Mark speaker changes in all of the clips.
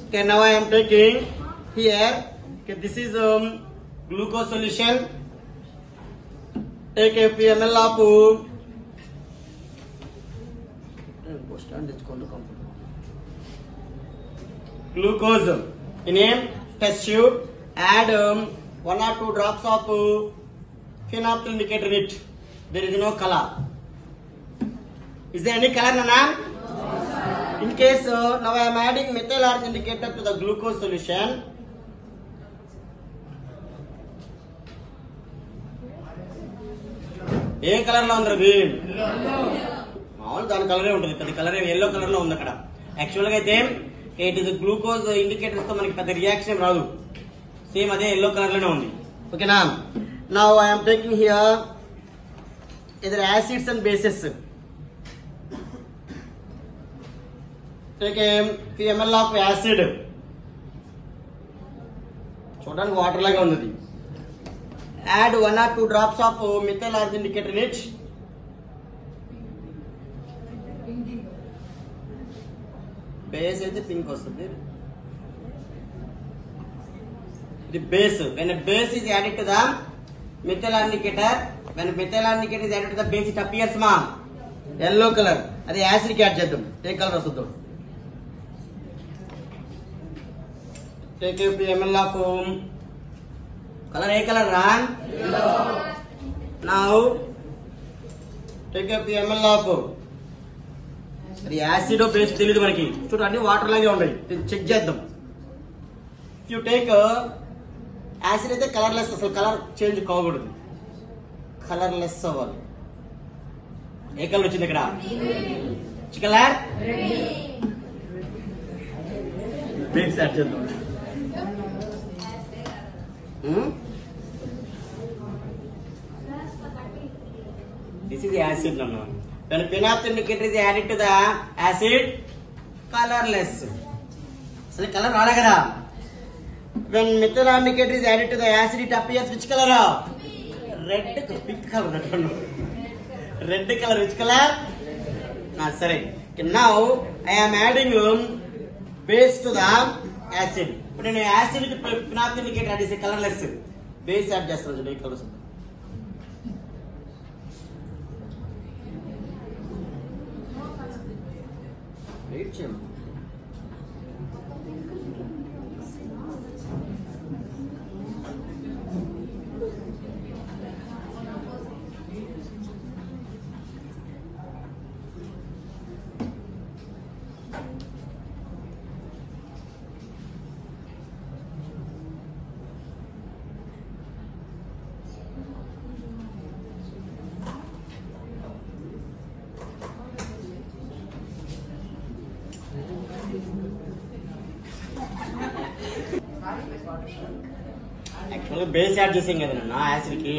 Speaker 1: Okay, now I am taking here. Okay, this is glucose solution. Take a ml of glucose in a test tube. Add 1 or 2 drops of phenol indicator in it. There is no color. Is there any color, Nana? In case now I am adding methyl arch indicator to the glucose solution. A colour లో ఉంది రవి? మామూలు దాని కలరే ఉంటుంది, పెద్ద colour yellow colour లో ఉంది అక్కడ. యాక్చువల్ గా అయితే ఇట్ ఇస్ గ్లూకోజ్ ఇండికేటర్స్ తో మనకి పెద్ద రియాక్షన్ రాదు, సేమ్ అదే ఎల్లో కలర్ లోనే ఉంది. ఓకేనా? Now I am taking here either acids and bases. Take a few ml of acid. చూడడానికి వాటర్ లాగా ఉంది. Add 1 or 2 drops of methyl arch indicator in it. Base అయితే పింక్ వస్తుంది. The base, when a base is added to the methyl arch indicator, when methyl arch indicator is added to the base, it appears ma yellow color. అది acid కి add చేద్దాం. ఏ colour వస్తుందో. Take a ml of color. A colour రా? Now take a ml of అది acid base తెలియదు మనకి. చూడు అన్ని వాటర్ లాగే ఉన్నాయి. చెక్ చేద్దాం. యూ టేక్ యాసిడ్ అయితే కలర్లెస్, అసలు కలర్ చేంజ్ కాకూడదు, కలర్లెస్ అవ్వాలి. ఏ కలర్ వచ్చింది ఇక్కడ? కలర్ బేస్ యాడ్ చేద్దాం. This is acid now. When phenol indicator is added to the acid, colorless. So color raala kada. When methyl indicator is added to the acid, it appears which color? Red, pink color. Red color, which color? Sorry. Now I am adding base to the acid. But in acid with phenol indicator, that is a colorless. Base add చేస్తాను. ఏ colour వస్తుంది? Wait చేయము. యాక్చువల్గా base add చేసాం కదా నా acid కి.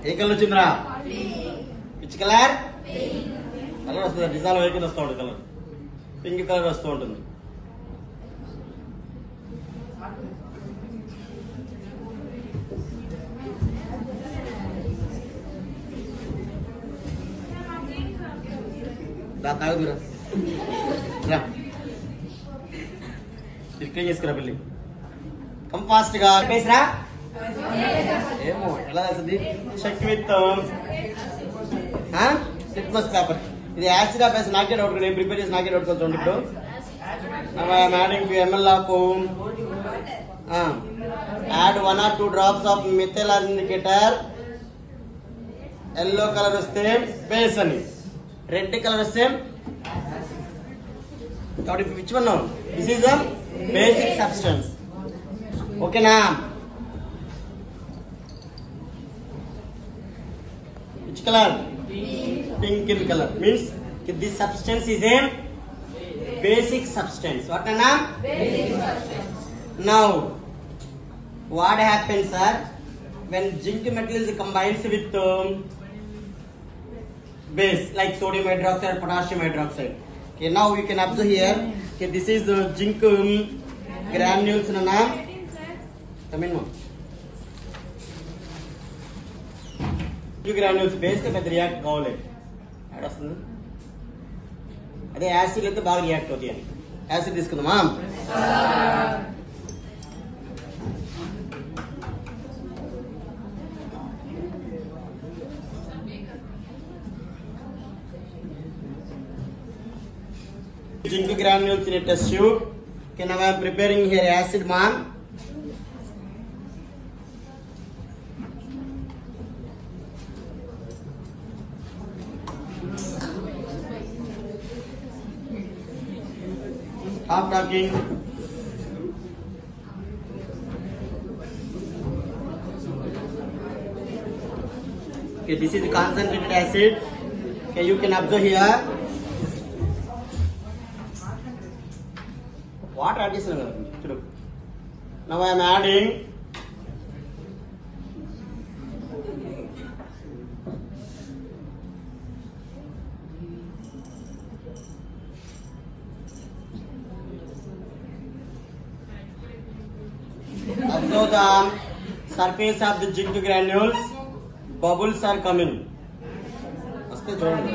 Speaker 1: ఏ colour వచ్చిందిరా? Pitch colour. Colour వస్తుంది, డిజాల్వ్ అయిపోయింది వస్తూ ఉంటుంది కలర్. పింక్ కలర్ వస్తూ ఉంటుంది. తాగుదురా రా, క్లీన్ చేసుకురా పెళ్ళి. కమ్ ఫాస్ట్ గా పేసరా. ఏమో ఎలా వస్తుంది? Check with litmus paper. ఇది యాసిడ్ ఆఫ్ నాకే డౌట్, నేను ప్రిపేర్ చేసి నాకే డౌట్ కొంచెం. ఇప్పుడు I'm adding ml of add 1 or 2 drops of methyl arch indicator. Yellow colour వస్తే బేస్ అని, రెడ్ కలర్ వస్తే కాబట్టి which one? This is the basic substance. ఓకేనా? Which colour? Pink in colour. Means this substance is a basic substance. What the name? Basic substance. Now, what happens, sir? When zinc metal is combined with base like sodium hydroxide, potassium hydroxide. Okay, now we can observe here. Okay, this is the zinc granules. Nana, come in, ma'am. Zinc granules base के बाद react Kawale. अरे सुन. అదే acid అయితే బాగా react అవుతాయి. Acid తీసుకుందామా? Zinc granules in a test tube. Okay, now I am preparing here acid, man. Stop talking. Okay, this is concentrated acid. Okay, you can observe here. Water additional. Now I am adding observe the surface of the zinc granules. Bubbles are coming. వస్తే చూడండి,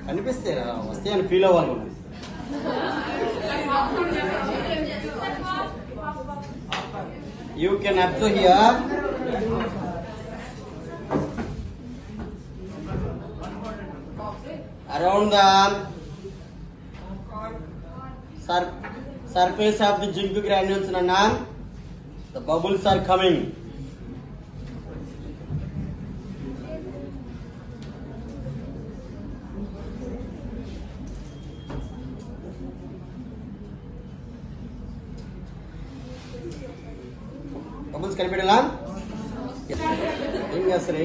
Speaker 1: కనిపిస్తే వస్తే అని feel అవ్వాలి. You can observe here. Around the surface of the zinc granules, Nana, the bubbles are coming. Bubbles కనిపెట్టాలా? ఏం చేస్తారు?